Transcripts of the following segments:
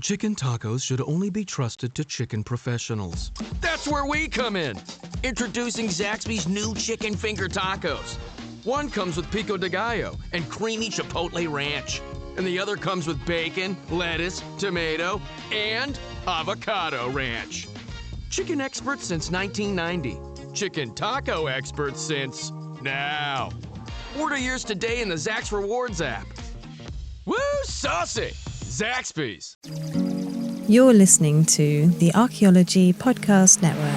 Chicken tacos should only be trusted to chicken professionals. That's where we come in. Introducing Zaxby's new chicken finger tacos. One comes with pico de gallo and creamy chipotle ranch. And the other comes with bacon, lettuce, tomato, and avocado ranch. Chicken experts since 1990. Chicken taco experts since now. Order yours today in the Zax Rewards app. Woo, saucy! Zaxby's. You're listening to the Archaeology Podcast Network.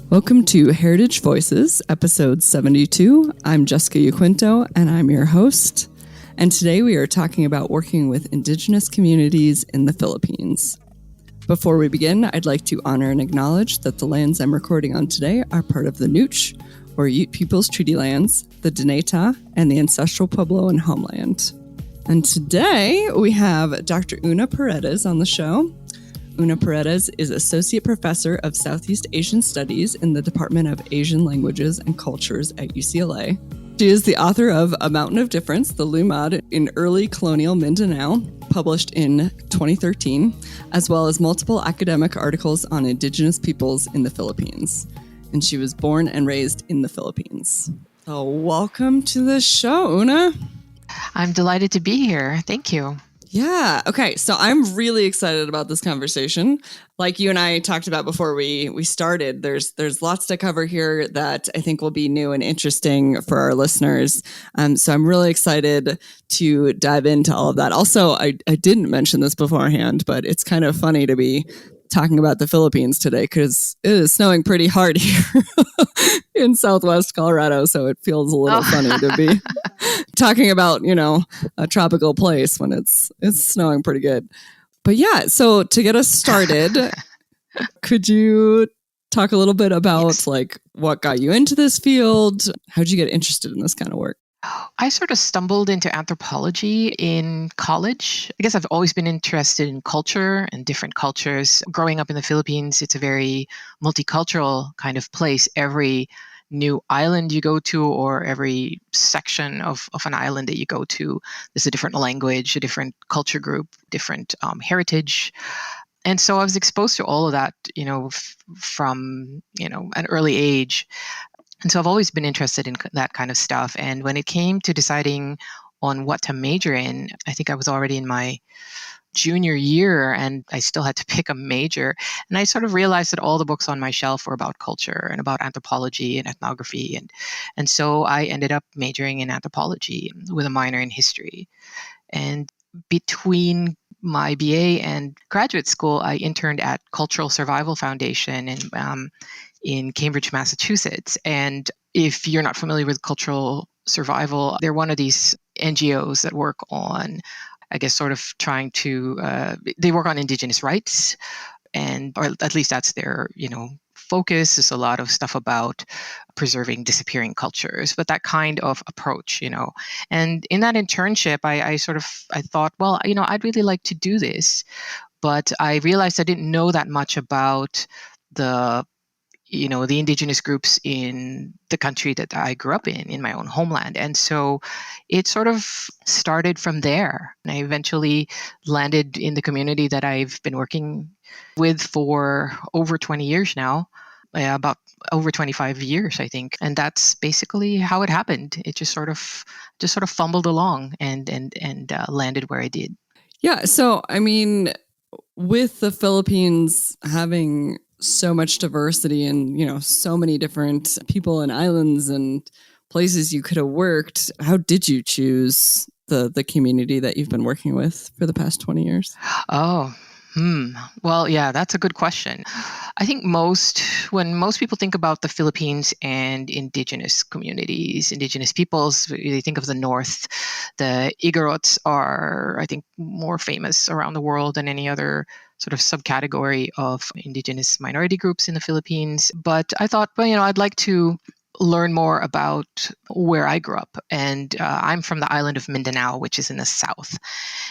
Welcome to Heritage Voices, episode 72. I'm Jessica Yaquinto, and I'm your host. And today we are talking about working with Indigenous communities in the Philippines. Before we begin, I'd like to honor and acknowledge that the lands I'm recording on today are part of the Nooch, or Ute Peoples Treaty Lands, the Dinétah, and the ancestral Puebloan homeland. And today we have Dr. Oona Paredes on the show. Oona Paredes is Associate Professor of Southeast Asian Studies in the Department of Asian Languages and Cultures at UCLA. She is the author of A Mountain of Difference, the Lumad in Early Colonial Mindanao, published in 2013, as well as multiple academic articles on Indigenous peoples in the Philippines. And she was born and raised in the Philippines. So welcome to the show, Oona. I'm delighted to be here. Thank you. Yeah. Okay. So I'm really excited about this conversation. Like you and I talked about before we started, there's lots to cover here that I think will be new and interesting for our listeners. So I'm really excited to dive into all of that. Also, I didn't mention this beforehand, but it's kind of funny to be talking about the Philippines today because it is snowing pretty hard here in Southwest Colorado. So it feels a little funny to be talking about, a tropical place when it's snowing pretty good. But yeah, so to get us started, could you talk a little bit about like what got you into this field? How'd you get interested in this kind of work? I sort of stumbled into anthropology in college. I guess I've always been interested in culture and different cultures. Growing up in the Philippines, it's a very multicultural kind of place. Every new island you go to or every section of an island that you go to, there's a different language, a different culture group, different heritage. And so I was exposed to all of that, from, an early age. And so I've always been interested in that kind of stuff. And when it came to deciding on what to major in, I think I was already in my junior year and I still had to pick a major. And I sort of realized that all the books on my shelf were about culture and about anthropology and ethnography. And so I ended up majoring in anthropology with a minor in history. And between my BA and graduate school, I interned at Cultural Survival Foundation in Cambridge, Massachusetts. And if you're not familiar with cultural survival, they're one of these NGOs that work on, I guess, sort of trying to, they work on Indigenous rights, or at least that's their, focus. There's a lot of stuff about preserving disappearing cultures, but that kind of approach, And in that internship, I thought, well, I'd really like to do this, but I realized I didn't know that much about the indigenous groups in the country that I grew up in my own homeland. And so it sort of started from there. And I eventually landed in the community that I've been working with for over 20 years now, about over 25 years, I think. And that's basically how it happened. It just sort of fumbled along and landed where I did. Yeah. So, I mean, with the Philippines having so much diversity and, so many different people and islands and places you could have worked, how did you choose the community that you've been working with for the past 20 years? Well, yeah, that's a good question. I think when most people think about the Philippines and indigenous communities, indigenous peoples, they think of the North. The Igorots are, I think, more famous around the world than any other sort of subcategory of indigenous minority groups in the Philippines. But I thought, well, I'd like to learn more about where I grew up. And I'm from the island of Mindanao, which is in the south.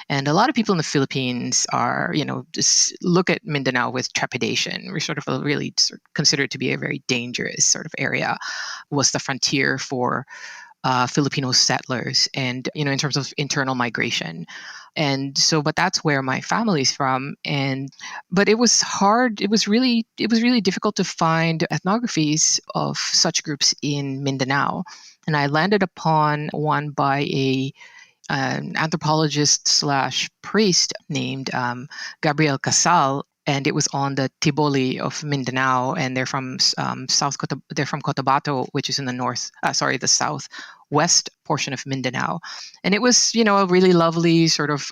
And a lot of people in the Philippines are, just look at Mindanao with trepidation. We're sort of really considered to be a very dangerous sort of area. It was the frontier for Filipino settlers, and in terms of internal migration. And so, but that's where my family's from. And but it was hard. It was really difficult to find ethnographies of such groups in Mindanao. And I landed upon one by an anthropologist slash priest named Gabriel Casal, and it was on the Tiboli of Mindanao, and they're from they're from Cotabato, which is in the the southwest portion of Mindanao. And it was, a really lovely sort of,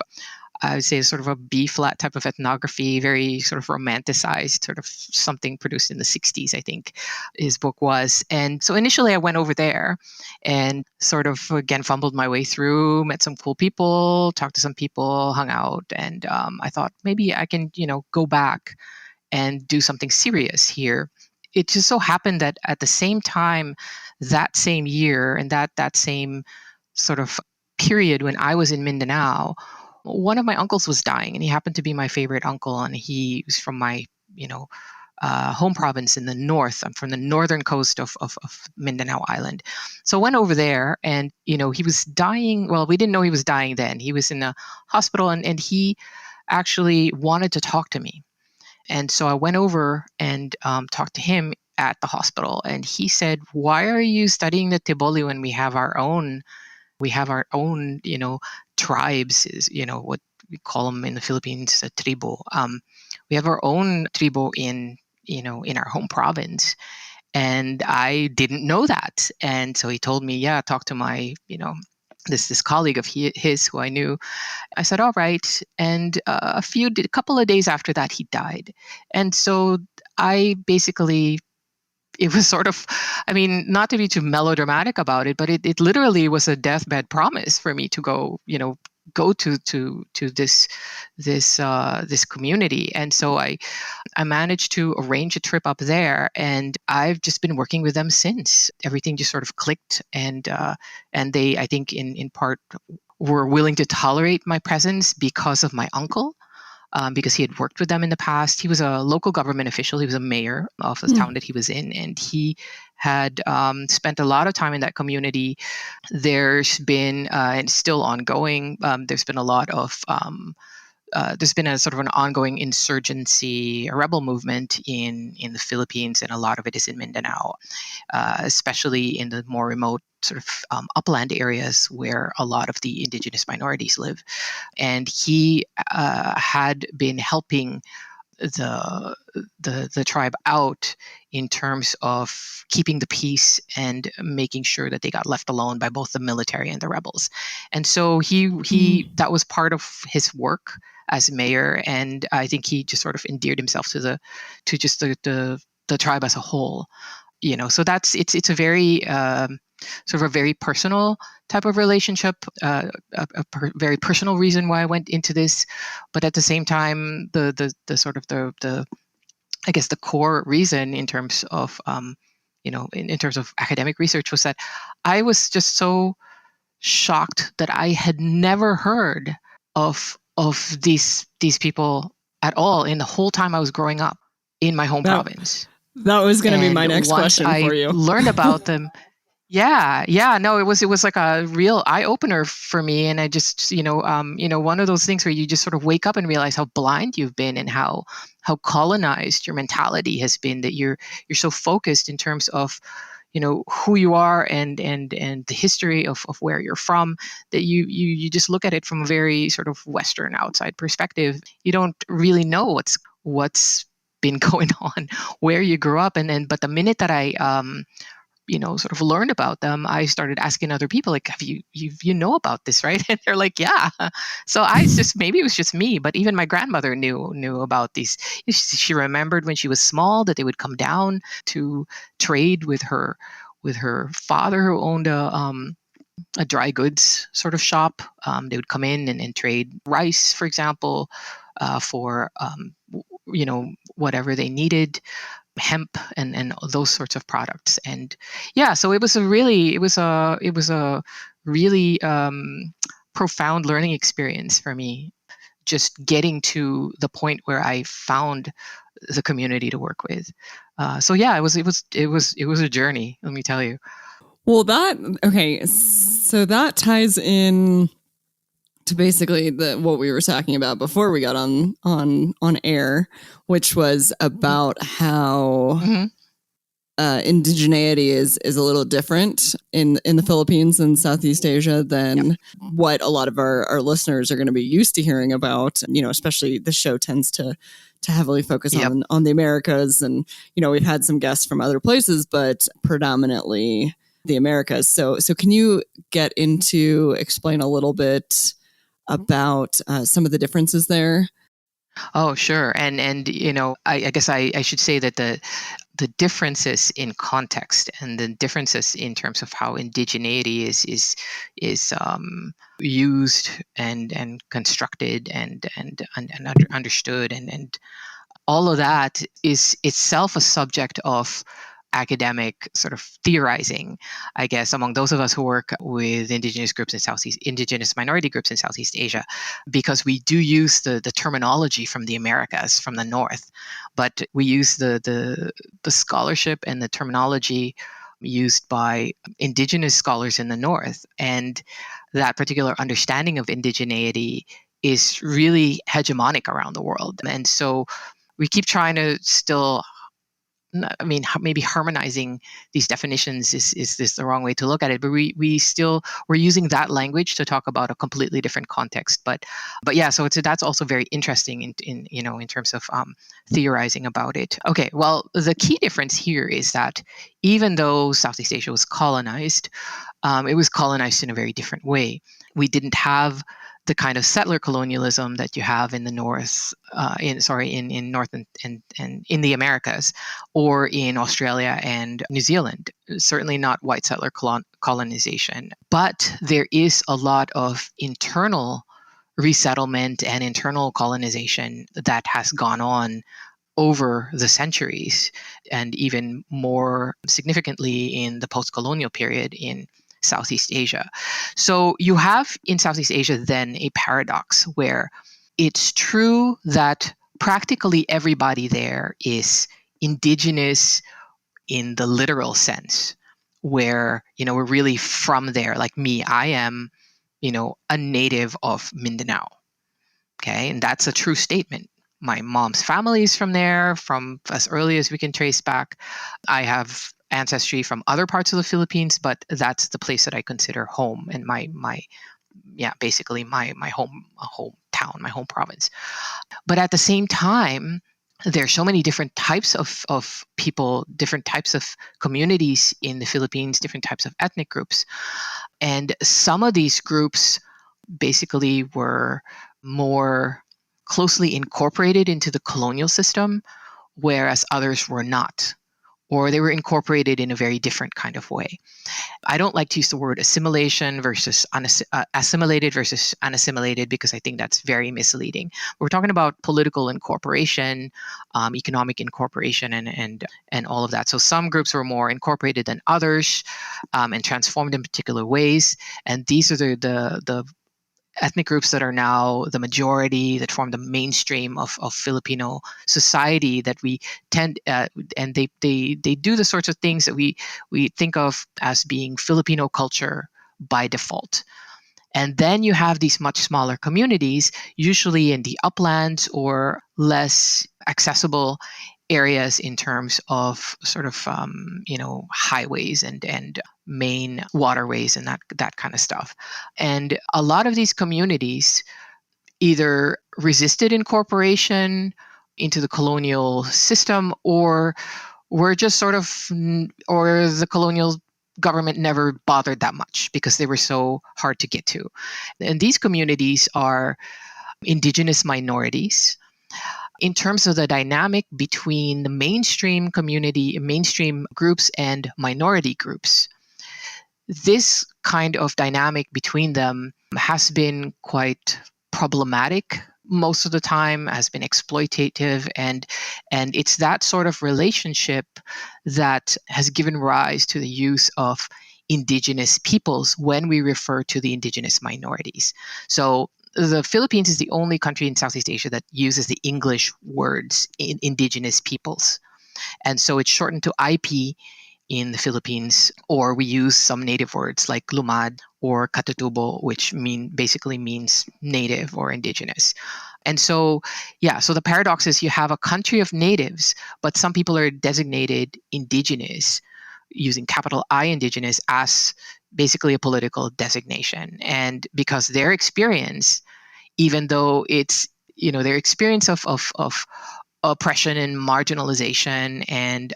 I would say, sort of a B flat type of ethnography, very sort of romanticized, sort of something produced in the 60s, I think his book was. And so initially I went over there and sort of, again, fumbled my way through, met some cool people, talked to some people, hung out. And I thought maybe I can, go back and do something serious here. It just so happened that at the same time, that same year and that same sort of period when I was in Mindanao, one of my uncles was dying, and he happened to be my favorite uncle, and he was from my, home province in the north. I'm from the northern coast of Mindanao Island. So I went over there, and, he was dying. Well, we didn't know he was dying then. He was in a hospital, and he actually wanted to talk to me. And so I went over and talked to him at the hospital, and he said, "Why are you studying the Tiboli when we have our own? We have our own, tribes, is, what we call them in the Philippines, a tribo. We have our own tribo in our home province." And I didn't know that. And so he told me, yeah, talk to my, this colleague of his who I knew. I said, all right. And a couple of days after that, he died. And so I basically, it was sort of, I mean, not to be too melodramatic about it, but it literally was a deathbed promise for me to go to this community. And so I managed to arrange a trip up there, and I've just been working with them since. Everything just sort of clicked, and they, I think, in part, were willing to tolerate my presence because of my uncle. Because he had worked with them in the past. He was a local government official. He was a mayor of the town that he was in, and he had spent a lot of time in that community. There's been, and still ongoing, there's been a lot of, there's been a sort of an ongoing insurgency, a rebel movement in the Philippines, and a lot of it is in Mindanao, especially in the more remote sort of upland areas where a lot of the indigenous minorities live. And he had been helping the tribe out in terms of keeping the peace and making sure that they got left alone by both the military and the rebels. And so he that was part of his work as mayor, and I think he just sort of endeared himself to just the tribe as a whole. So it's a very sort of a very personal type of relationship, very personal reason why I went into this. But at the same time, the sort of the I guess the core reason in terms of in terms of academic research was that I was just so shocked that I had never heard of these people at all in the whole time I was growing up in my home province. That was going to be my next question for you. Learned about them. Yeah, no, it was like a real eye opener for me, and I just, one of those things where you just sort of wake up and realize how blind you've been, and how colonized your mentality has been, that you're so focused in terms of, who you are and the history of where you're from, that you just look at it from a very sort of Western outside perspective. You don't really know what's been going on where you grew up, but the minute that I sort of learned about them, I started asking other people, like, have you know about this, right? And they're like, yeah. So maybe it was just me, but even my grandmother knew about these. She remembered when she was small that they would come down to trade with her father, who owned a dry goods sort of shop. They would come in and trade rice, for example, for whatever they needed, hemp and those sorts of products. And yeah, so it was a really profound learning experience for me, just getting to the point where I found the community to work with. So yeah, it was a journey, let me tell you. Well, so that ties in to basically what we were talking about before we got on air, which was about how Mm-hmm. indigeneity is a little different in the Philippines and Southeast Asia than what a lot of our listeners are going to be used to hearing about. Especially the show tends to heavily focus on the Americas, and we've had some guests from other places, but predominantly the Americas. So can you explain a little bit about some of the differences there? Oh, sure. And I guess I should say that the differences in context and the differences in terms of how indigeneity is used and constructed and understood and all of that is itself a subject of academic sort of theorizing, I guess, among those of us who work with indigenous minority groups in Southeast Asia, because we do use the terminology from the Americas, from the North, but we use the scholarship and the terminology used by indigenous scholars in the North. And that particular understanding of indigeneity is really hegemonic around the world. And so we keep trying to still, I mean, maybe harmonizing these definitions is this the wrong way to look at it, but we're using that language to talk about a completely different context. But yeah, so that's also very interesting in terms of theorizing about it. Okay, well, the key difference here is that even though Southeast Asia was colonized, it was colonized in a very different way. We didn't have the kind of settler colonialism that you have in the North, in North and in the Americas, or in Australia and New Zealand. Certainly not white settler colonization, but there is a lot of internal resettlement and internal colonization that has gone on over the centuries, and even more significantly in the post-colonial period in Southeast Asia. So you have in Southeast Asia then a paradox where it's true that practically everybody there is indigenous in the literal sense, where, we're really from there. Like me, I am, a native of Mindanao. Okay. And that's a true statement. My mom's family is from there, from as early as we can trace back. I have ancestry from other parts of the Philippines, but that's the place that I consider home, and basically my hometown, my home province. But at the same time, there's so many different types of people, different types of communities in the Philippines, different types of ethnic groups. And some of these groups basically were more closely incorporated into the colonial system, whereas others were not, or they were incorporated in a very different kind of way. I don't like to use the word assimilation versus assimilated versus unassimilated, because I think that's very misleading. We're talking about political incorporation, economic incorporation, and all of that. So some groups were more incorporated than others, and transformed in particular ways. And these are the ethnic groups that are now the majority, that form the mainstream of Filipino society, that we tend and they do the sorts of things that we think of as being Filipino culture by default. And then you have these much smaller communities, usually in the uplands or less accessible areas in terms of sort of highways and main waterways and that kind of stuff. And a lot of these communities either resisted incorporation into the colonial system, or were just sort of, or the colonial government never bothered that much because they were so hard to get to. And these communities are indigenous minorities. In terms of the dynamic between the mainstream community, mainstream groups, and minority groups, this kind of dynamic between them has been quite problematic most of the time, has been exploitative, and it's that sort of relationship that has given rise to the use of indigenous peoples when we refer to the indigenous minorities. So the Philippines is the only country in Southeast Asia that uses the English words in indigenous peoples. And so it's shortened to IP in the Philippines, or we use some native words like lumad or katutubo, which basically means native or indigenous. And so, so the paradox is you have a country of natives, but some people are designated indigenous, using capital I indigenous as basically a political designation. And because their experience, even though it's, their experience of oppression and marginalization and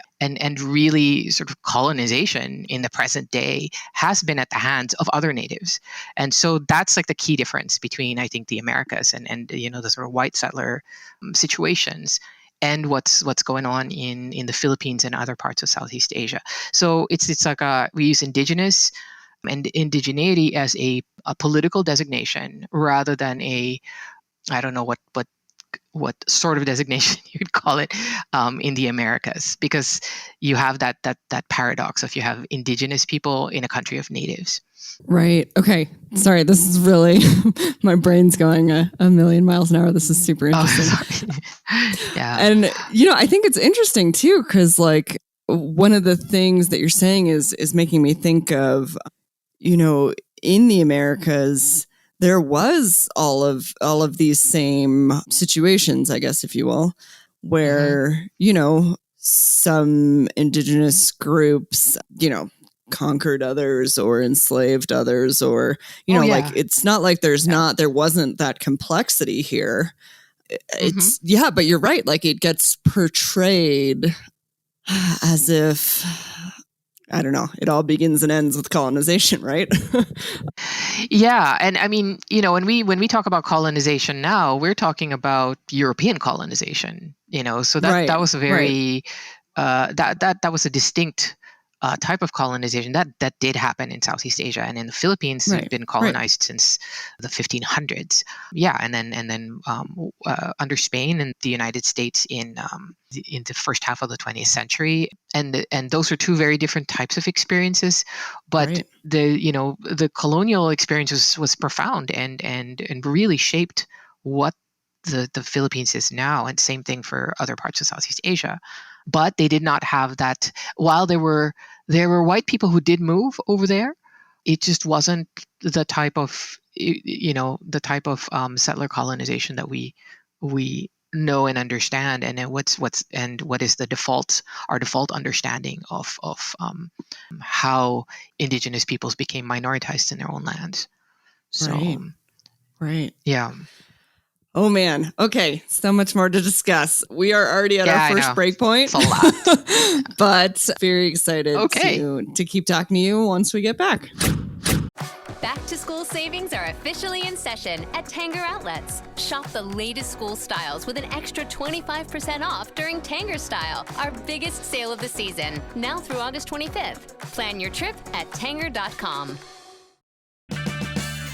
really sort of colonization in the present day has been at the hands of other natives. And so that's like the key difference between, I think, the Americas and the sort of white settler situations and what's going on in the Philippines and other parts of Southeast Asia. So it's like we use indigenous and indigeneity as a political designation rather than I don't know what sort of designation you'd call it in the Americas, because you have that paradox of you have indigenous people in a country of natives. Right. Okay. Sorry, this is really, my brain's going a million miles an hour. This is super interesting. Sorry. Yeah. And, I think it's interesting too, because like one of the things that you're saying is making me think of, in the Americas, there was all of these same situations, I guess, if you will, where, some indigenous groups, conquered others or enslaved others, or, like, it's not like there wasn't that complexity here. It's, but you're right. Like, it gets portrayed as if, I don't know, it all begins and ends with colonization, right? Yeah. And I mean, when we talk about colonization now, we're talking about European colonization, so that was a very, that was a distinct type of colonization that did happen in Southeast Asia, and in the Philippines have been colonized since the 1500s. Yeah, and then under Spain and the United States in the first half of the 20th century, and those are two very different types of experiences. But the colonial experience was profound and really shaped what the Philippines is now, and same thing for other parts of Southeast Asia. But they did not have that. While there were white people who did move over there, it just wasn't the type of settler colonization that we know and understand. And then what is our default understanding of how indigenous peoples became minoritized in their own lands. So, right. Yeah. Oh man. Okay. So much more to discuss. We are already at our first break point. It's a lot. But very excited to keep talking to you once we get back. Back to school savings are officially in session at Tanger Outlets. Shop the latest school styles with an extra 25% off during Tanger Style, our biggest sale of the season, now through August 25th. Plan your trip at tanger.com.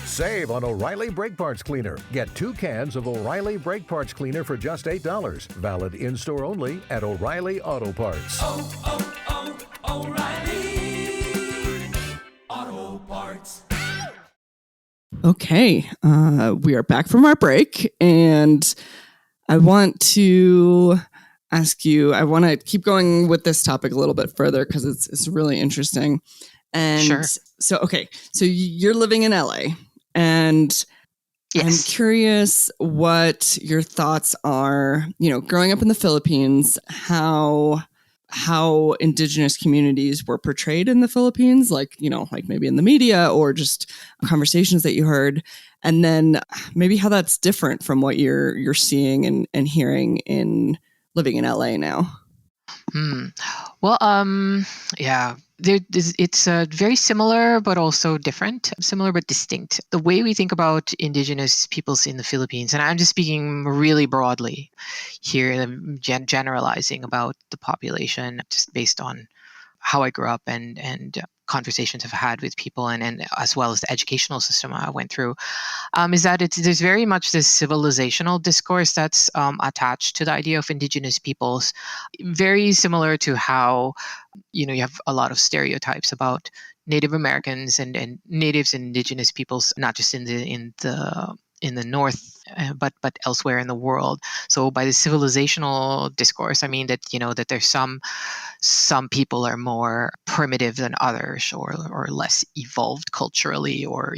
Save on O'Reilly Brake Parts Cleaner. Get 2 cans of O'Reilly Brake Parts Cleaner for just $8. Valid in-store only at O'Reilly Auto Parts. O'Reilly Auto Parts. Okay, we are back from our break, and I want to ask you, I want to keep going with this topic a little bit further because it's really interesting. And Sure. so you're living in LA. And Yes. I'm curious what your thoughts are, growing up in the Philippines, how indigenous communities were portrayed in the Philippines, like maybe in the media or just conversations that you heard, and then maybe how that's different from what you're seeing and hearing in living in LA now. Well, yeah. It's very similar, but also different. Similar, but distinct. The way we think about indigenous peoples in the Philippines, and I'm just speaking really broadly here, generalizing about the population, just based on how I grew up and conversations I've had with people, and as well as the educational system I went through, is that there's very much this civilizational discourse that's attached to the idea of indigenous peoples, very similar to how you have a lot of stereotypes about Native Americans and natives and indigenous peoples, not just in the in the north, but elsewhere in the world. So by the civilizational discourse, I mean that that there's some people are more primitive than others, or less evolved culturally, or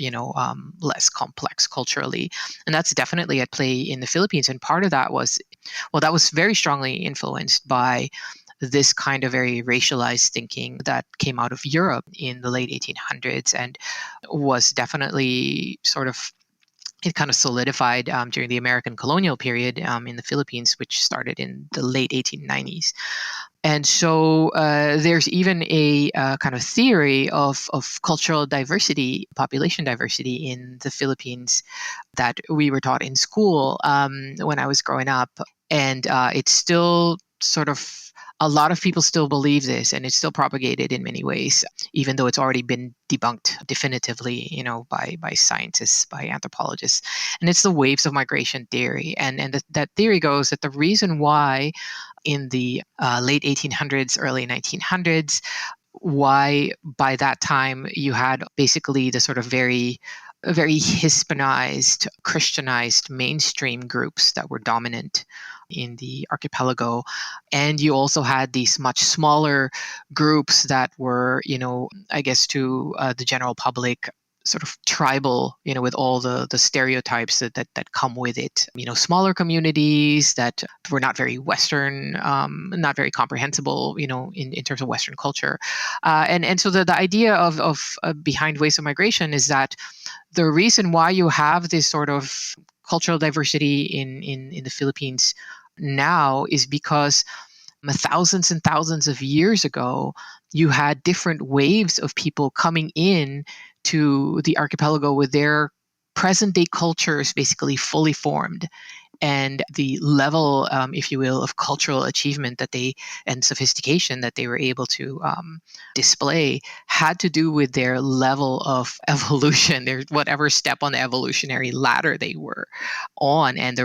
less complex culturally, and that's definitely at play in the Philippines. And part of that was, well, that was very strongly influenced by this kind of very racialized thinking that came out of Europe in the late 1800s, and was definitely it kind of solidified during the American colonial period in the Philippines, which started in the late 1890s. And so there's even a kind of theory of cultural diversity, population diversity in the Philippines that we were taught in school when I was growing up. And it's still a lot of people still believe this, and it's still propagated in many ways, even though it's already been debunked definitively, by scientists, by anthropologists. And it's the waves of migration theory. And that theory goes that the reason why in the late 1800s, early 1900s, why by that time you had basically the sort of very Hispanized, Christianized mainstream groups that were dominant in the archipelago. And you also had these much smaller groups that were, I guess to the general public, sort of tribal, with all the stereotypes that come with it. Smaller communities that were not very Western, not very comprehensible, in terms of Western culture. And so the idea of behind waves of migration is that the reason why you have this sort of cultural diversity in the Philippines now is because thousands and thousands of years ago, you had different waves of people coming in to the archipelago with their present day cultures basically fully formed. And the level, if you will, of cultural achievement and sophistication that they were able to display had to do with their level of evolution, their whatever step on the evolutionary ladder they were on, and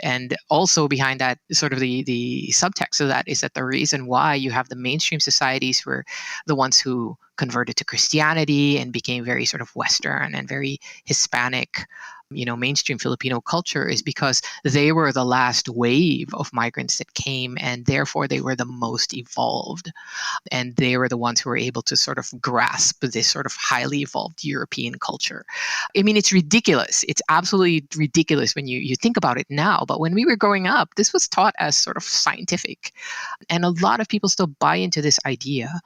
and also behind that, sort of the subtext of that is that the reason why you have the mainstream societies were the ones who converted to Christianity and became very sort of Western and very Hispanic, mainstream Filipino culture, is because they were the last wave of migrants that came, and therefore they were the most evolved. And they were the ones who were able to sort of grasp this sort of highly evolved European culture. I mean, it's ridiculous. It's absolutely ridiculous when you think about it now. But when we were growing up, this was taught as sort of scientific. And a lot of people still buy into this idea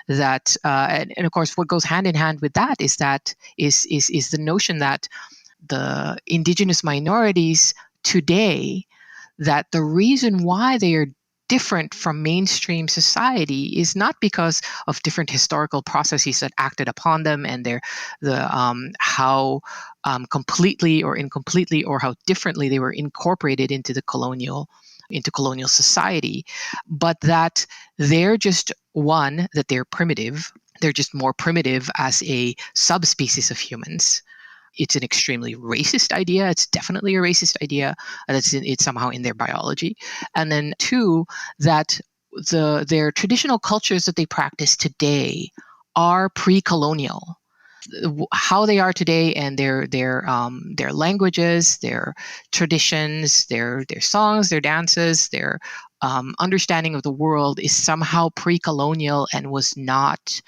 that, and of course, what goes hand in hand with that is the notion that the indigenous minorities today, that the reason why they are different from mainstream society is not because of different historical processes that acted upon them and how completely or incompletely or how differently they were incorporated into colonial society, but that they're just that they're primitive. They're just more primitive as a subspecies of humans. It's an extremely racist idea. It's definitely a racist idea. It's somehow in their biology. And then two, that their traditional cultures that they practice today are pre-colonial. How they are today, and their languages, their traditions, their songs, their dances, their understanding of the world is somehow pre-colonial and was not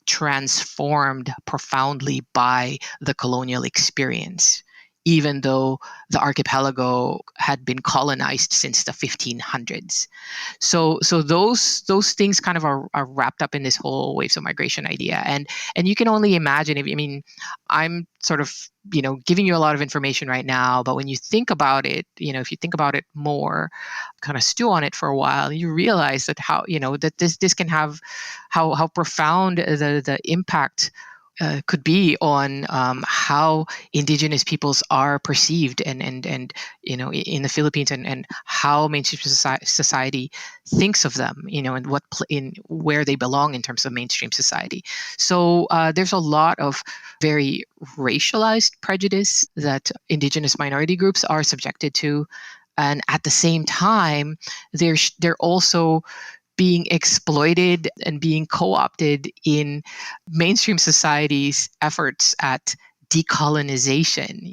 transformed profoundly by the colonial experience, even though the archipelago had been colonized since the 1500s. So those things kind of are wrapped up in this whole waves of migration idea. And you can only imagine, I'm sort of, giving you a lot of information right now, but when you think about it, if you think about it more, kind of stew on it for a while, you realize that that this can have how profound the impact could be on how indigenous peoples are perceived and in the Philippines, and how mainstream society thinks of them, and where they belong in terms of mainstream society. So there's a lot of very racialized prejudice that indigenous minority groups are subjected to, and at the same time, they're also being exploited and being co-opted in mainstream society's efforts at decolonization,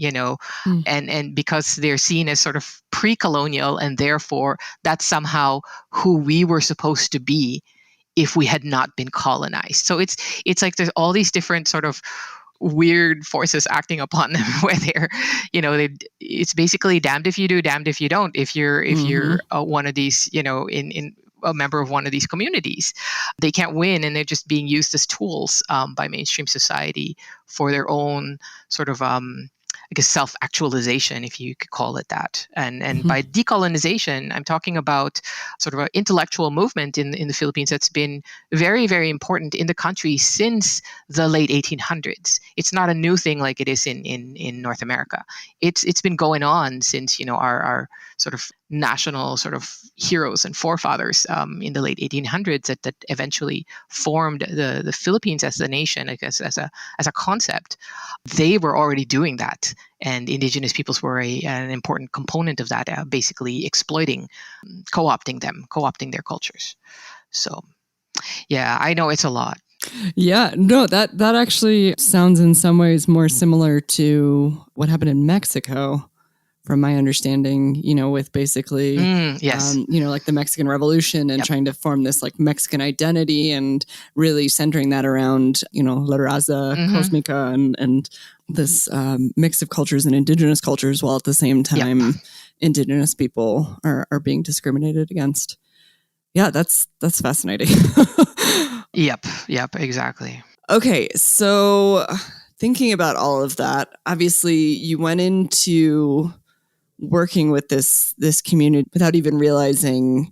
and because they're seen as sort of pre-colonial, and therefore that's somehow who we were supposed to be if we had not been colonized. So it's like there's all these different sort of weird forces acting upon them where it's basically damned if you do, damned if you don't. If you're one of these, in a member of one of these communities, they can't win, and they're just being used as tools by mainstream society for their own sort of I guess self-actualization, if you could call it that. And by decolonization, I'm talking about sort of an intellectual movement in the Philippines that's been very, very important in the country since the late 1800s. It's not a new thing like it is in North America. It's been going on since our sort of national sort of heroes and forefathers in the late 1800s that eventually formed the Philippines as a nation, I guess, as a concept. They were already doing that, and indigenous peoples were an important component of that, basically exploiting, co-opting their cultures. So, yeah, I know it's a lot. Yeah, no, that actually sounds in some ways more similar to what happened in Mexico, from my understanding, with basically, yes. Like the Mexican Revolution and trying to form this like Mexican identity and really centering that around, La Raza Cosmica and this mix of cultures and indigenous cultures, while at the same time, indigenous people are being discriminated against. Yeah, that's fascinating. Yep, exactly. Okay, so thinking about all of that, obviously you went into working with this community without even realizing,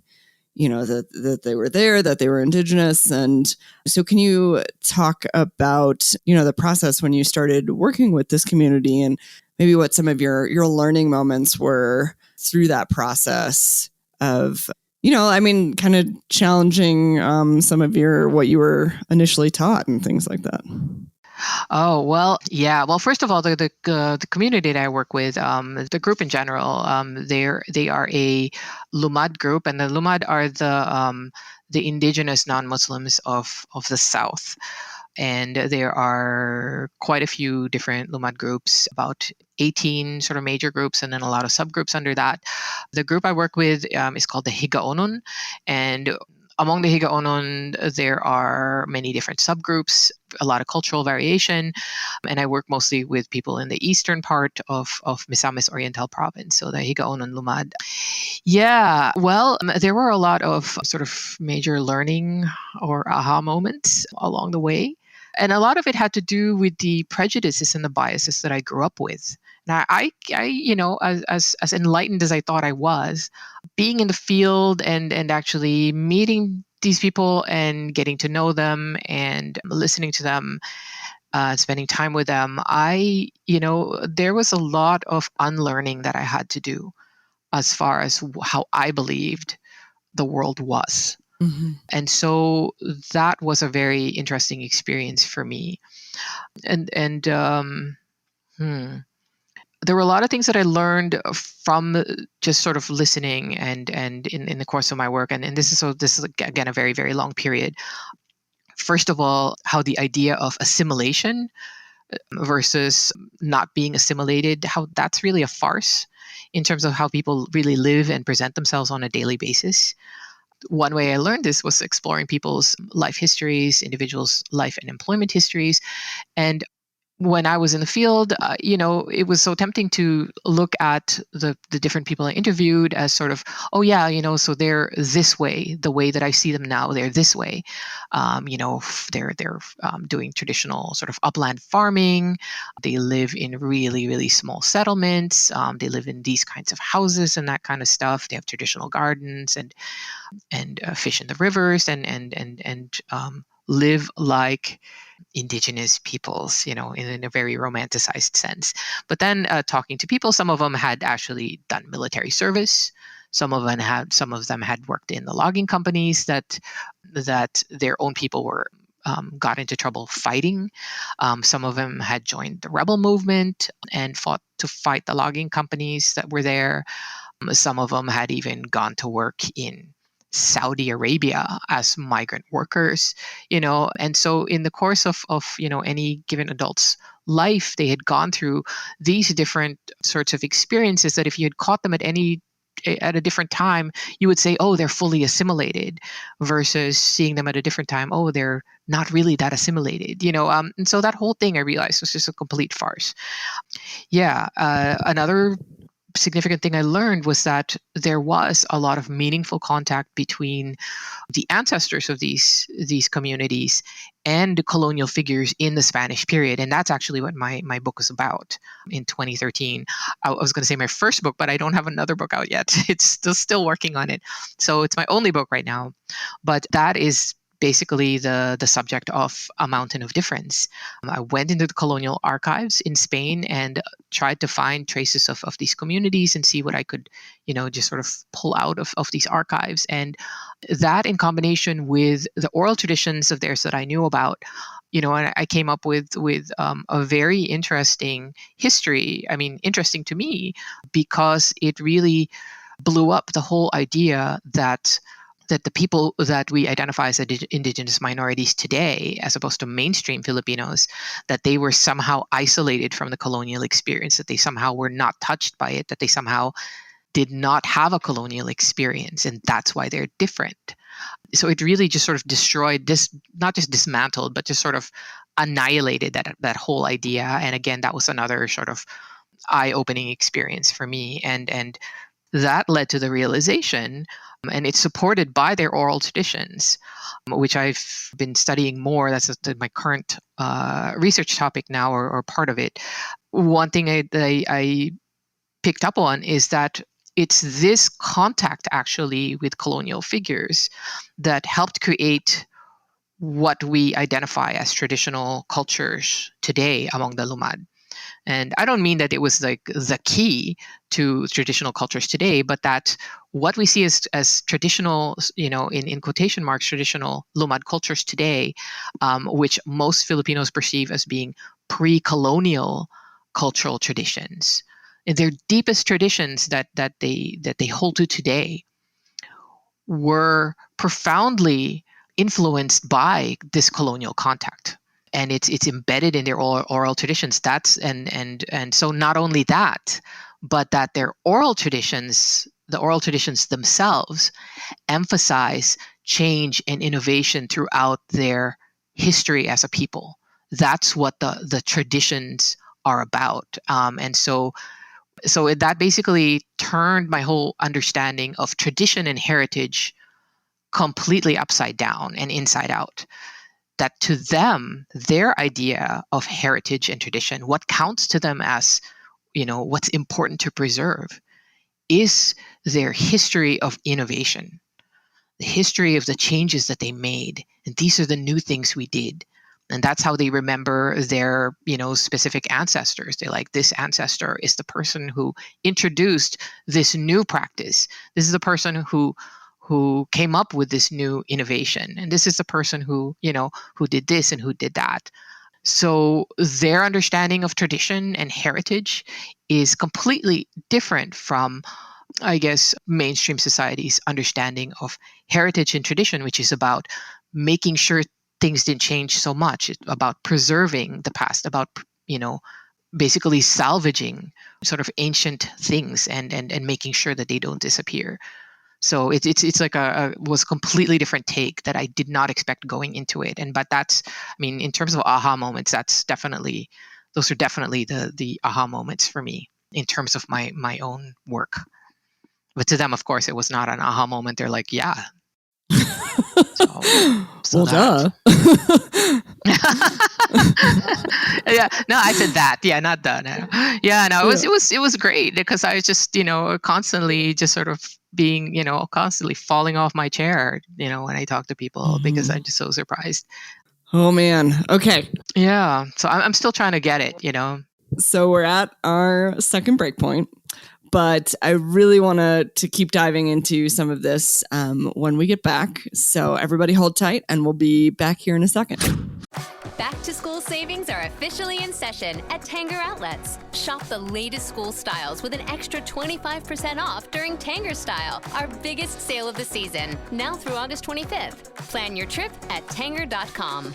that they were there, that they were indigenous. And so can you talk about, the process when you started working with this community, and maybe what some of your learning moments were through that process of, kind of challenging some of what you were initially taught and things like that? Oh, well, yeah. Well, first of all, the community that I work with, the group in general, they are a Lumad group, and the Lumad are the indigenous non-Muslims of the South. And there are quite a few different Lumad groups, about 18 sort of major groups, and then a lot of subgroups under that. The group I work with is called the Higaunon, and among the Higaunon, there are many different subgroups, a lot of cultural variation, and I work mostly with people in the eastern part of Misamis Oriental Province, so the Higaunon Lumad. Yeah, well, there were a lot of sort of major learning or aha moments along the way, and a lot of it had to do with the prejudices and the biases that I grew up with. Now, I as enlightened as I thought I was, being in the field and actually meeting these people and getting to know them and listening to them, spending time with them, there was a lot of unlearning that I had to do as far as how I believed the world was. And so that was a very interesting experience for me. And there were a lot of things that I learned from just sort of listening and in the course of my work. And this is again a very, very long period. First of all, how the idea of assimilation versus not being assimilated, how that's really a farce in terms of how people really live and present themselves on a daily basis. One way I learned this was exploring people's life histories, individuals' life and employment histories. And when I was in the field, it was so tempting to look at the different people I interviewed as sort of, oh yeah, so they're this way, the way that I see them now, they're this way. They're doing traditional sort of upland farming. They live in really, really small settlements. They live in these kinds of houses and that kind of stuff. They have traditional gardens and fish in the rivers and live like indigenous peoples, in a very romanticized sense. But then talking to people, some of them had actually done military service. Some of them had worked in the logging companies that their own people were got into trouble fighting. Some of them had joined the rebel movement and fought to fight the logging companies that were there. Some of them had even gone to work in Saudi Arabia as migrant workers, and so in the course of any given adult's life, they had gone through these different sorts of experiences that if you had caught them at a different time, you would say, oh, they're fully assimilated, versus seeing them at a different time, oh, they're not really that assimilated, and so that whole thing I realized was just a complete farce. Another significant thing I learned was that there was a lot of meaningful contact between the ancestors of these communities and the colonial figures in the Spanish period. And that's actually what my book was about in 2013. I was going to say my first book, but I don't have another book out yet. It's still working on it. So it's my only book right now. But that is basically the subject of A Mountain of Difference. I went into the colonial archives in Spain and tried to find traces of these communities and see what I could, just sort of pull out of these archives. And that, in combination with the oral traditions of theirs that I knew about, and I came up with a very interesting history. I mean, interesting to me because it really blew up the whole idea that the people that we identify as indigenous minorities today, as opposed to mainstream Filipinos, that they were somehow isolated from the colonial experience, that they somehow were not touched by it, that they somehow did not have a colonial experience, and that's why they're different. So it really just sort of destroyed this, not just dismantled, but just sort of annihilated that whole idea. And again, that was another sort of eye-opening experience for me. And that led to the realization, and it's supported by their oral traditions, which I've been studying more. That's my current research topic now, or part of it. One thing I picked up on is that it's this contact actually with colonial figures that helped create what we identify as traditional cultures today among the Lumad. And I don't mean that it was like the key to traditional cultures today, but that what we see as traditional, in quotation marks, traditional Lumad cultures today, which most Filipinos perceive as being pre-colonial cultural traditions, and their deepest traditions that they hold to today, were profoundly influenced by this colonial contact. And it's embedded in their oral traditions. And so not only that, but that their oral traditions, the oral traditions themselves, emphasize change and innovation throughout their history as a people. That's what the traditions are about. And so that basically turned my whole understanding of tradition and heritage completely upside down and inside out. That to them, their idea of heritage and tradition, what counts to them as, what's important to preserve, is their history of innovation, the history of the changes that they made. And these are the new things we did. And that's how they remember their, specific ancestors. They're like, this ancestor is the person who introduced this new practice. This is the person who came up with this new innovation. And this is the person who did this and who did that. So their understanding of tradition and heritage is completely different from, I guess, mainstream society's understanding of heritage and tradition, which is about making sure things didn't change so much. It's about preserving the past, about, basically salvaging sort of ancient things and making sure that they don't disappear. So it's like was a completely different take that I did not expect going into it. But that's, in terms of aha moments, those are definitely the aha moments for me in terms of my own work. But to them, of course, it was not an aha moment. They're like, yeah. So duh. Yeah, no, I said that. Yeah, not duh. No. Yeah, no, it was great because I was just, constantly just sort of being, constantly falling off my chair, when I talk to people because I'm just so surprised. Oh man. Okay. Yeah. So I'm still trying to get it, So we're at our second break point. But I really want to keep diving into some of this when we get back. So everybody hold tight and we'll be back here in a second. Back to school savings are officially in session at Tanger Outlets. Shop the latest school styles with an extra 25% off during Tanger Style, our biggest sale of the season, now through August 25th. Plan your trip at Tanger.com.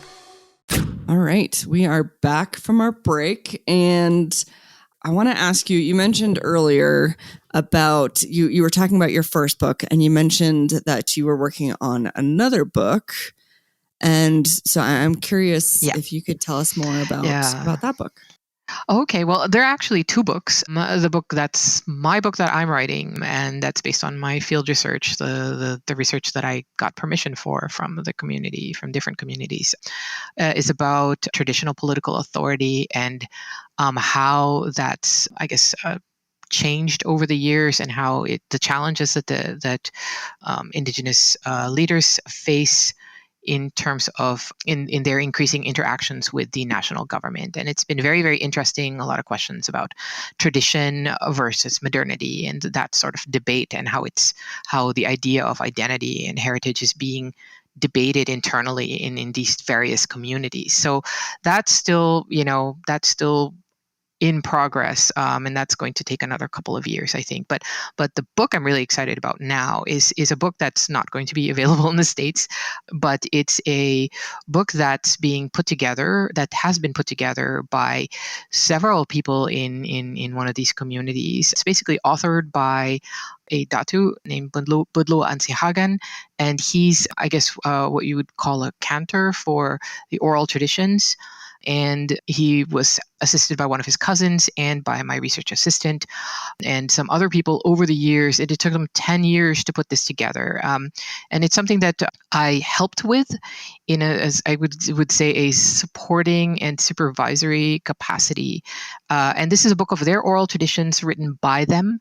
All right. We are back from our break, and I want to ask you, you mentioned earlier about, you were talking about your first book, and you mentioned that you were working on another book. And so I'm curious if you could tell us more about that book. Okay, well, there are actually two books. The book that's my book that I'm writing, and that's based on my field research, the research that I got permission for from the community, from different communities, is about traditional political authority and how that's, I guess, changed over the years, and how the challenges that Indigenous leaders face in terms of in their increasing interactions with the national government. And it's been very, very interesting. A lot of questions about tradition versus modernity and that sort of debate, and how the idea of identity and heritage is being debated internally in these various communities. So that's still in progress, and that's going to take another couple of years, I think. But the book I'm really excited about now is a book that's not going to be available in the States, but it's a book that's being put together, that has been put together by several people in one of these communities. It's basically authored by a Datu named Budlo Ansihagan, and he's, I guess, what you would call a cantor for the oral traditions. And he was assisted by one of his cousins and by my research assistant and some other people over the years. It took them 10 years to put this together. And it's something that I helped with in as I would say, a supporting and supervisory capacity. And this is a book of their oral traditions written by them.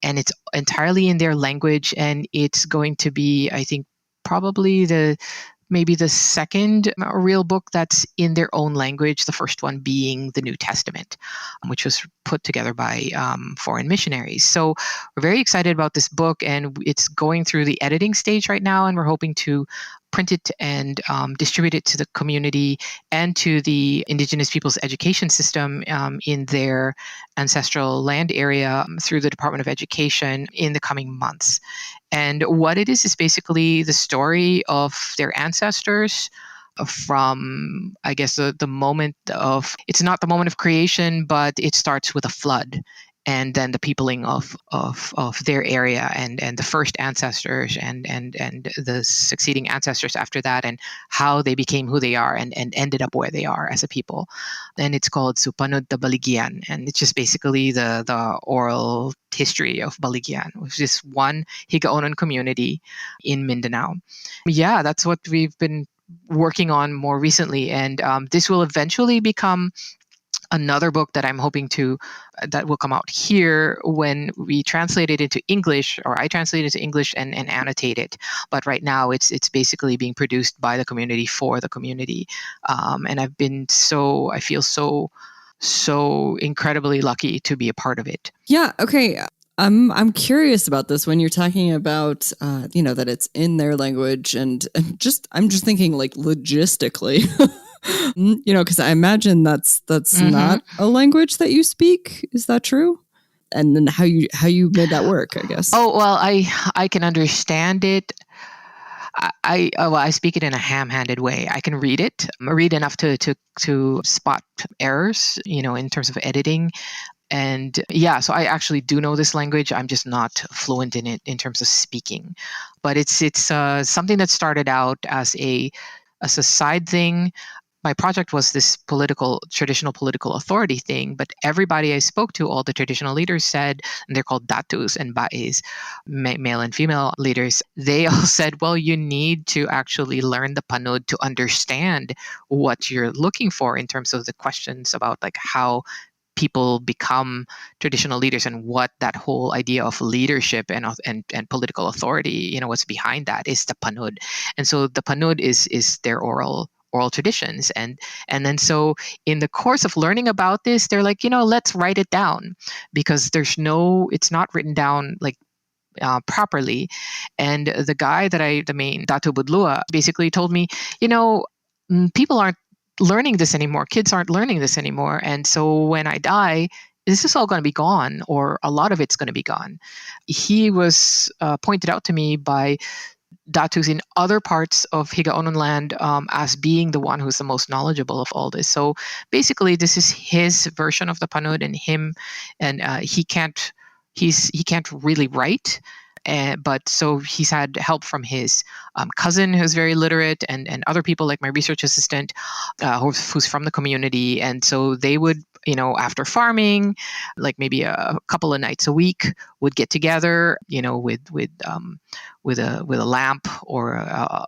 And it's entirely in their language. And it's going to be, I think, probably maybe the second real book that's in their own language, the first one being the New Testament, which was put together by foreign missionaries. So we're very excited about this book, and it's going through the editing stage right now, and we're hoping to print it and distribute it to the community and to the Indigenous Peoples education system in their ancestral land area through the Department of Education in the coming months. And what it is basically the story of their ancestors from, I guess, the moment of, it's not the moment of creation, but it starts with a flood. And then the peopling of their area and the first ancestors and the succeeding ancestors after that, and how they became who they are and ended up where they are as a people. And it's called Supanud the Baligyan. And it's just basically the oral history of Baligyan, which is one Higaunon community in Mindanao. Yeah, that's what we've been working on more recently. And this will eventually become another book that I'm hoping that will come out here when we translate it into English, or I translate it to English and annotate it. But right now it's basically being produced by the community for the community. And I feel so incredibly lucky to be a part of it. Yeah. Okay. I'm curious about this when you're talking about, that it's in their language, and I'm just thinking like logistically, because I imagine that's not a language that you speak. Is that true? And then how you made that work, I guess. Oh, well, I can understand it. I speak it in a ham-handed way. I can read enough to spot errors, in terms of editing. And yeah, so I actually do know this language. I'm just not fluent in it in terms of speaking. But it's something that started out as a side thing. My project was this traditional political authority thing, but everybody I spoke to, all the traditional leaders said, and they're called datus and ba'is, male and female leaders, they all said, well, you need to actually learn the panud to understand what you're looking for in terms of the questions about like how people become traditional leaders and what that whole idea of leadership and political authority, what's behind that is the panud. And so the panud is their oral traditions. And then so in the course of learning about this, they're like, let's write it down, because it's not written down like properly. And the guy the main Datu Budlua basically told me, people aren't learning this anymore. Kids aren't learning this anymore. And so when I die, this is all going to be gone, or a lot of it's going to be gone. He was pointed out to me by Datu's in other parts of Higaunon land as being the one who's the most knowledgeable of all this. So basically, this is his version of the Panud, and he can't really write. But so he's had help from his cousin who's very literate, and other people like my research assistant who's from the community. And so they would, after farming, like maybe a couple of nights a week, would get together, with a lamp or a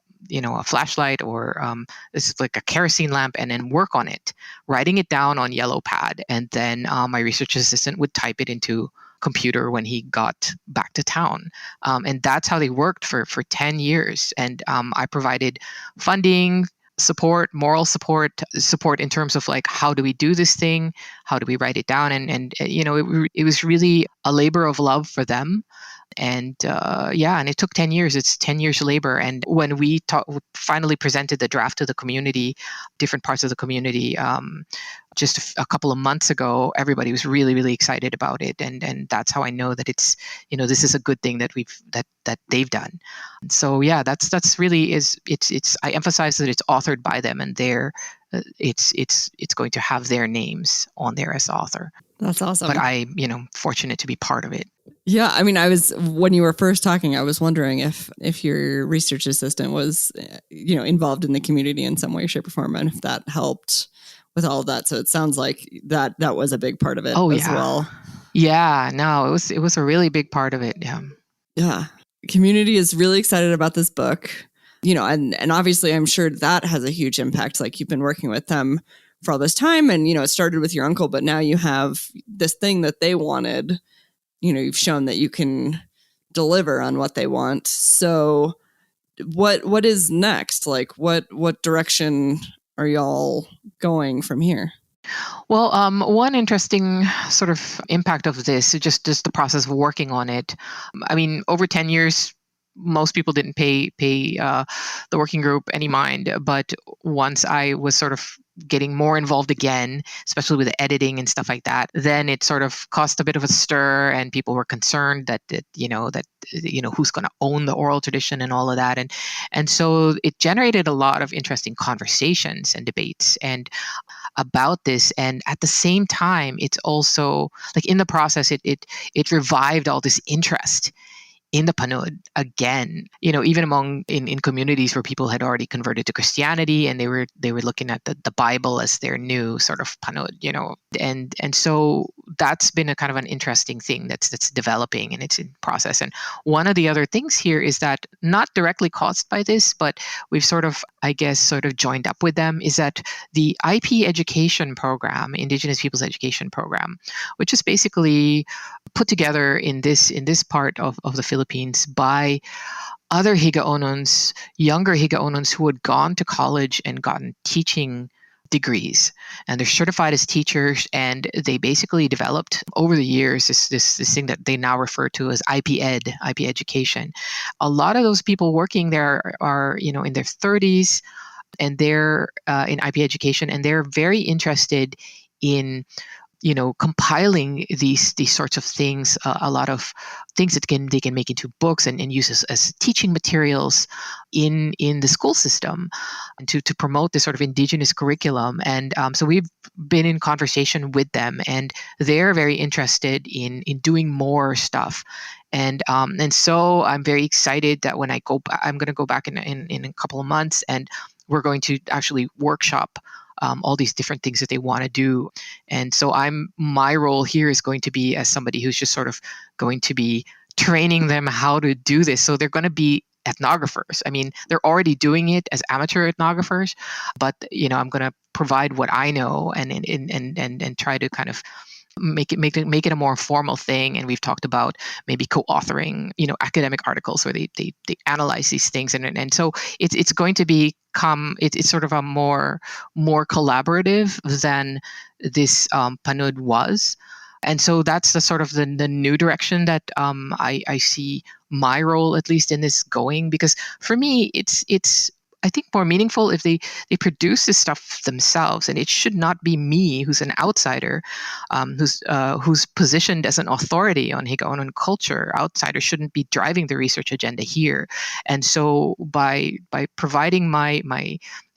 flashlight, or this is like a kerosene lamp, and then work on it, writing it down on yellow pad. And then my research assistant would type it into computer when he got back to town. And that's how they worked for 10 years. And I provided funding, support, moral support in terms of like, how do we do this thing? How do we write it down? And it was really a labor of love for them. And and it took 10 years. It's 10 years labor. And when we finally presented the draft to the community, different parts of the community, just a couple of months ago, everybody was really, really excited about it. And that's how I know that it's, this is a good thing that that they've done. And so, yeah, that's really it's I emphasize that it's authored by them, and it's going to have their names on there as author. That's awesome. But I'm, fortunate to be part of it. Yeah, I mean, when you were first talking, I was wondering if your research assistant was, involved in the community in some way, shape, or form, and if that helped with all of that. So it sounds like that was a big part of it as well. Yeah, no, it was a really big part of it. Yeah. Yeah. Community is really excited about this book, and obviously I'm sure that has a huge impact. Like, you've been working with them for all this time, and, it started with your uncle, but now you have this thing that they wanted. You've shown that you can deliver on what they want. So what is next? Like, what direction are y'all going from here? Well, one interesting sort of impact of this is just the process of working on it. I mean, over 10 years, most people didn't pay the working group any mind. But once I was sort of getting more involved again, especially with the editing and stuff like that, then it sort of caused a bit of a stir, and people were concerned that who's going to own the oral tradition and all of that. And so it generated a lot of interesting conversations and debates and about this. And at the same time, it's also like, in the process, it revived all this interest in the Panud again, even among in communities where people had already converted to Christianity, and they were looking at the Bible as their new sort of Panud, and so that's been a kind of an interesting thing that's developing, and it's in process. And one of the other things here is that, not directly caused by this, but we've sort of joined up with them, is that the IP education program, Indigenous Peoples education program, which is basically put together in this part of the Philippines by other Higaonons, younger Higaonons who had gone to college and gotten teaching degrees, and they're certified as teachers. And they basically developed over the years this thing that they now refer to as IP education. A lot of those people working there are in their 30s, and they're in IP education, and they're very interested in compiling these sorts of things, a lot of things that they can make into books and use as teaching materials in the school system, and to promote this sort of indigenous curriculum. And so we've been in conversation with them, and they're very interested in doing more stuff. And so I'm very excited that when I'm going to go back in a couple of months, and we're going to actually workshop all these different things that they want to do. And so my role here is going to be as somebody who's just sort of going to be training them how to do this. So they're going to be ethnographers. I mean, they're already doing it as amateur ethnographers, but I'm going to provide what I know and try to kind of make it a more formal thing. And we've talked about maybe co-authoring, academic articles where they analyze these things, and so it's going to become it's sort of a more collaborative than this Panud was. And so that's the sort of the new direction that I see my role, at least in this, going, because for me it's I think, more meaningful if they produce this stuff themselves, and it should not be me, who's an outsider, who's positioned as an authority on Higaunon culture. Outsiders shouldn't be driving the research agenda here, and so by providing my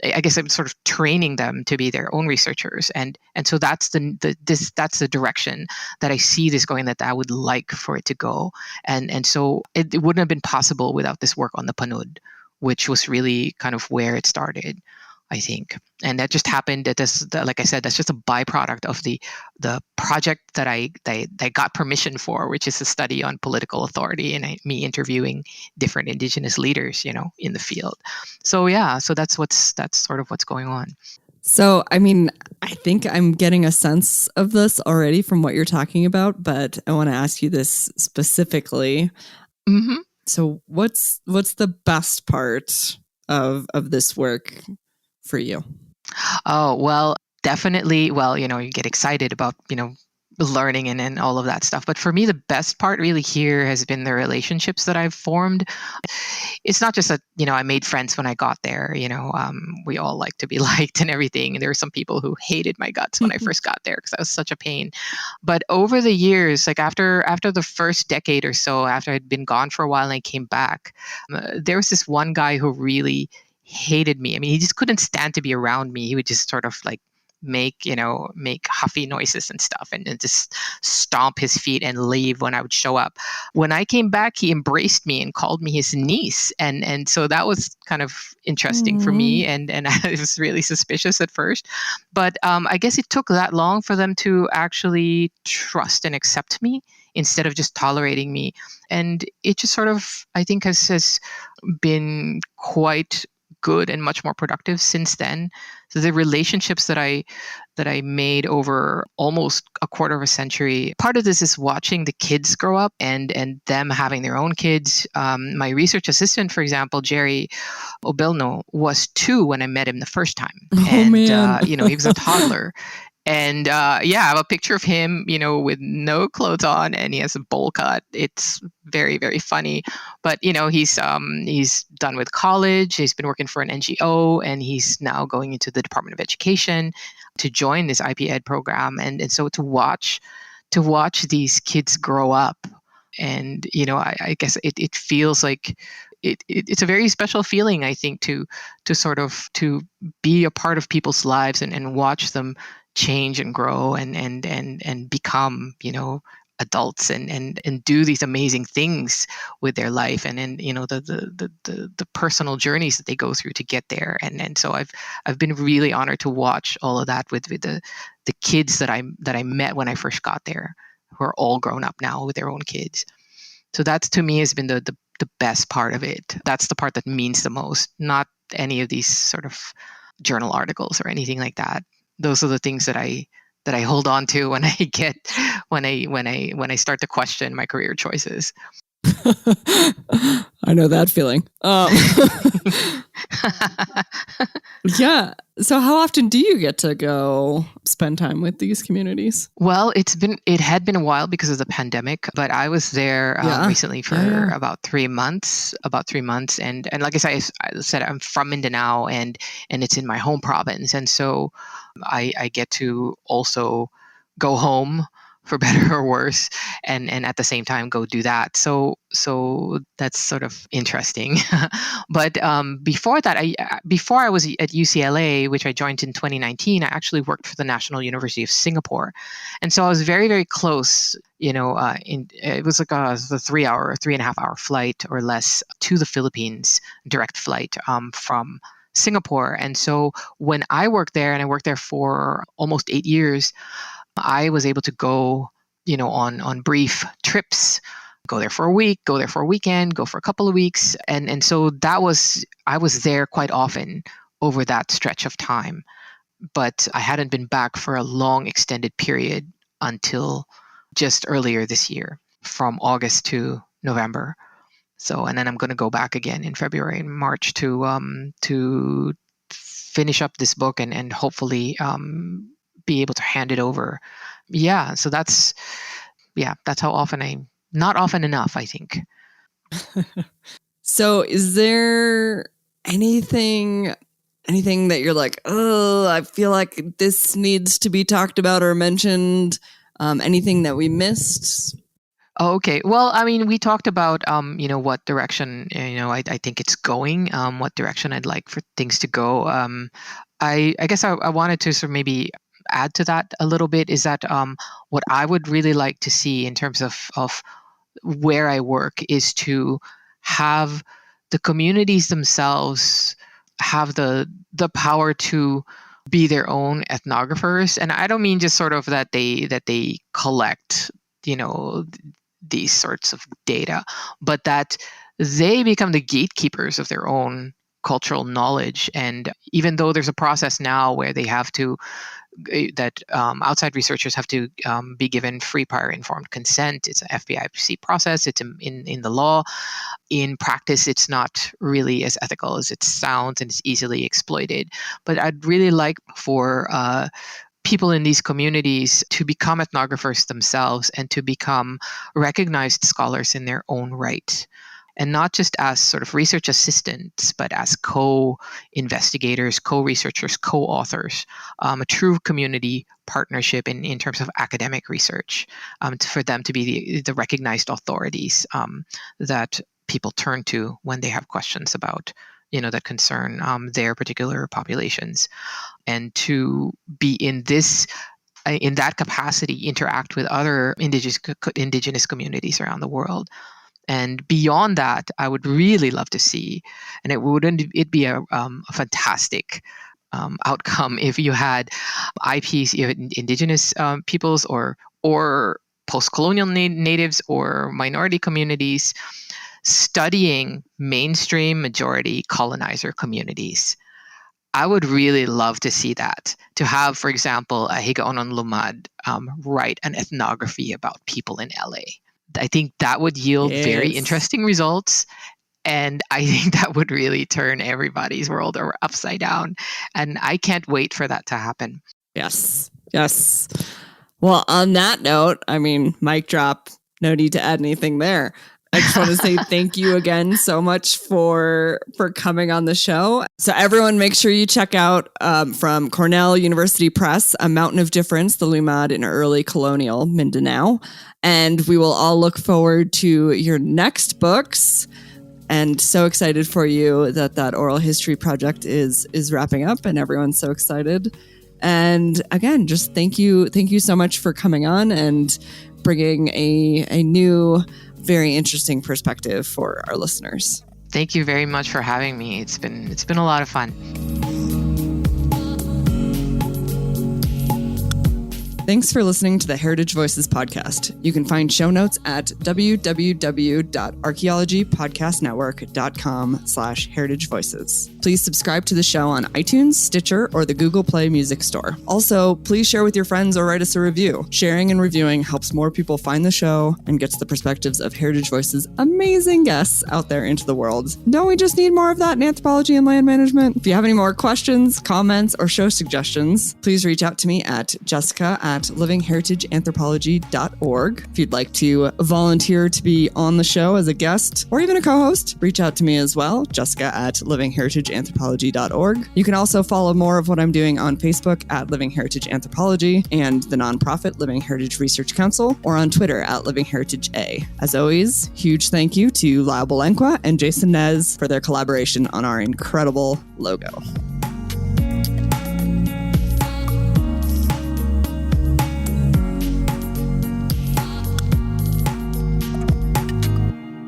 I guess I'm sort of training them to be their own researchers, and so that's that's the direction that I see this going, that I would like for it to go, and so it wouldn't have been possible without this work on the Panud, which was really kind of where it started, I think. And that just happened. Like I said, that's just a byproduct of the project that I got permission for, which is a study on political authority and me interviewing different Indigenous leaders, in the field. So yeah, so that's sort of what's going on. So, I mean, I think I'm getting a sense of this already from what you're talking about, but I want to ask you this specifically. Mm-hmm. So what's the best part of this work for you? Oh, well, definitely. Well, you get excited about, learning and all of that stuff. But for me, the best part really here has been the relationships that I've formed. It's not just that, I made friends when I got there. We all like to be liked and everything. And there were some people who hated my guts when I first got there because I was such a pain. But over the years, like after the first decade or so, after I'd been gone for a while and I came back, there was this one guy who really hated me. I mean, he just couldn't stand to be around me. He would just sort of like make huffy noises and stuff, and just stomp his feet and leave when I would show up. When I came back, he embraced me and called me his niece, and so that was kind of interesting for me, and I was really suspicious at first, but I guess it took that long for them to actually trust and accept me instead of just tolerating me, and it just sort of, I think, has been quite good and much more productive since then. So the relationships that I made over almost a quarter of a century, part of this is watching the kids grow up and them having their own kids. My research assistant, for example, Jerry Obilno, was 2 when I met him the first time. He was a toddler. And I have a picture of him, with no clothes on, and he has a bowl cut. It's very, very funny. But he's done with college. He's been working for an NGO, and he's now going into the Department of Education to join this IP Ed program. And so to watch these kids grow up, and I guess it feels like it's a very special feeling, I think, to sort of to be a part of people's lives and watch them change and grow and become, adults and do these amazing things with their life, and the personal journeys that they go through to get there. And so I've been really honored to watch all of that with the kids that I met when I first got there, who are all grown up now with their own kids. So that's, to me, has been the best part of it. That's the part that means the most, not any of these sort of journal articles or anything like that. Those are the things that I hold on to when I start to question my career choices. I know that feeling. Yeah. So how often do you get to go spend time with these communities? Well, it had been a while because of the pandemic, but I was there recently for about 3 months. And like I said, I'm from Mindanao, and it's in my home province. And so I get to also go home, for better or worse, and at the same time go do that. So that's sort of interesting. But before that, before I was at UCLA, which I joined in 2019, I actually worked for the National University of Singapore, and so I was very, very close. It was like a 3.5 hour flight or less to the Philippines, direct flight from Singapore. And so when I worked there, and I worked there for almost 8 years, I was able to go, on brief trips, go there for a week, go there for a weekend, go for a couple of weeks. And so I was there quite often over that stretch of time. But I hadn't been back for a long extended period until just earlier this year, from August to November. So, and then I'm going to go back again in February and March to finish up this book and hopefully be able to hand it over. Yeah, so that's how often not often enough, I think. So is there anything that you're like, oh, I feel like this needs to be talked about or mentioned? Anything that we missed? Okay. Well, I mean, we talked about, what direction, I think it's going, what direction I'd like for things to go. I guess I wanted to sort of maybe add to that a little bit is that what I would really like to see in terms of where I work is to have the communities themselves have the power to be their own ethnographers. And I don't mean just sort of that they collect, these sorts of data, but that they become the gatekeepers of their own cultural knowledge. And even though there's a process now where they have to outside researchers have to be given free prior informed consent. It's an FPIC process. It's in the law. In practice, it's not really as ethical as it sounds, and it's easily exploited. But I'd really like for people in these communities to become ethnographers themselves and to become recognized scholars in their own right. And not just as sort of research assistants, but as co-investigators, co-researchers, co-authors, a true community partnership in terms of academic research, for them to be the recognized authorities that people turn to when they have questions about, that concern their particular populations. And to be in that capacity, interact with other indigenous communities around the world. And beyond that, I would really love to see, and it'd be a fantastic outcome if you had IPs, indigenous peoples or post-colonial natives or minority communities studying mainstream majority colonizer communities. I would really love to see that, to have, for example, a Higaunon Lumad write an ethnography about people in LA. I think that would yield very interesting results. And I think that would really turn everybody's world upside down. And I can't wait for that to happen. Yes. Yes. Well, on that note, I mean, mic drop, no need to add anything there. I just want to say thank you again so much for coming on the show. So everyone, make sure you check out from Cornell University Press, A Mountain of Difference, the Lumad in Early Colonial Mindanao. And we will all look forward to your next books. And so excited for you that oral history project is wrapping up and everyone's so excited. And again, just thank you so much for coming on and bringing a new, very interesting perspective for our listeners. Thank you very much for having me. It's been a lot of fun. Thanks for listening to the Heritage Voices podcast. You can find show notes at www.archaeologypodcastnetwork.com/Heritage Voices. Please subscribe to the show on iTunes, Stitcher, or the Google Play Music Store. Also, please share with your friends or write us a review. Sharing and reviewing helps more people find the show and gets the perspectives of Heritage Voices' amazing guests out there into the world. Don't we just need more of that in anthropology and land management? If you have any more questions, comments, or show suggestions, please reach out to me at jessica@livingheritageanthropology.org. If you'd like to volunteer to be on the show as a guest or even a co-host, reach out to me as well, jessica@livingheritageanthropology.org. You can also follow more of what I'm doing on Facebook at Living Heritage Anthropology and the nonprofit Living Heritage Research Council, or on Twitter at Living Heritage A. As always, huge thank you to Lau Belenkwa and Jason Nez for their collaboration on our incredible logo.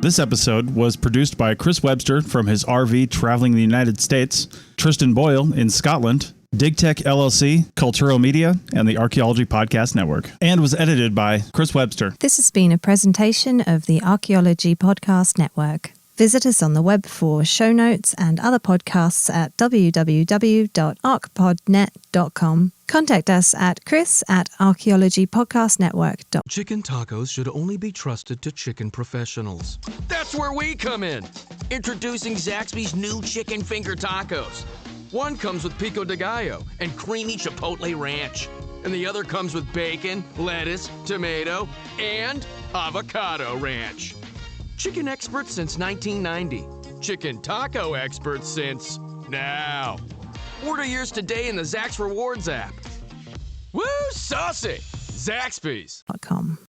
This episode was produced by Chris Webster from his RV traveling the United States, Tristan Boyle in Scotland, DigTech LLC, Cultural Media, and the Archaeology Podcast Network, and was edited by Chris Webster. This has been a presentation of the Archaeology Podcast Network. Visit us on the web for show notes and other podcasts at www.archpodnet.com. Contact us at chris@archaeologypodcastnetwork.com. Chicken tacos should only be trusted to chicken professionals. That's where we come in. Introducing Zaxby's new chicken finger tacos. One comes with pico de gallo and creamy chipotle ranch. And the other comes with bacon, lettuce, tomato, and avocado ranch. Chicken experts since 1990. chicken taco experts since now. Order yours today in the Zax Rewards app. Woo, saucy! Zaxby's. .com.